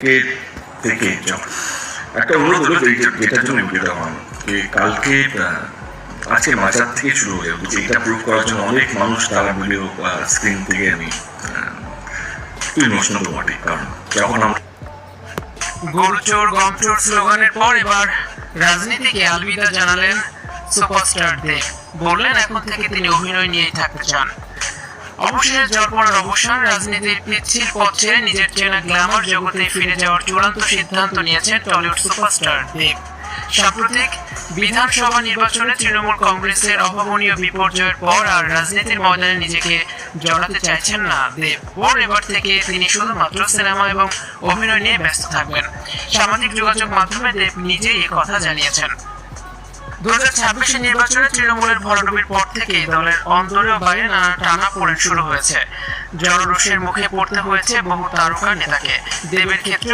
থেকে একটা অনুরোধ হলো যেটার জন্য ভিডিওটা বানানো কালকে আজকে মাঝরাত থেকে শুরু হয়ে যাবে এটা প্রুভ করার জন্য অনেক মানুষ তারা ভিডিও স্ক্রিন থেকে আমি ইমোশনাল বটে কারণ যখন আমরা গরুচোর গমচোর স্লোগানের পর এবার রাজনীতিকে আলবিদা জানালেন সুপারস্টার দেব। বললেন এখন থেকে তিনি অভিনয় নিয়েই থাকতে চান। অবশেষে জল্পনার অবসান, রাজনীতির পিচ্ছিল পথ ছেড়ে নিজের চেনা গ্ল্যামার জগতে ফিরে যাওয়ার চূড়ান্ত সিদ্ধান্ত নিয়েছেন টলিউড সুপারস্টার দেব। সাম্প্রতিক বিধানসভা নির্বাচনে তৃণমূল কংগ্রেসের অভাবনীয় বিপর্যয়ের পর আর রাজনীতির ময়দানে নিজেকে জড়াতে চাইছেন না দেব। এবার থেকে তিনি শুধুমাত্র সিনেমা এবং অভিনয় নিয়ে ব্যস্ত থাকবেন। সামাজিক যোগাযোগ মাধ্যমে দেব নিজেই এই কথা জানিয়েছেন। 2026 নির্বাচনে তৃণমূলের ভরাডুবির পর থেকে দলের অন্তরে ও বাইরে নানা টানাপোড়েন শুরু হয়েছে। জনরোষের মুখে পড়তে হয়েছে বহু তারকা নেতাকে। দেবের ক্ষেত্রে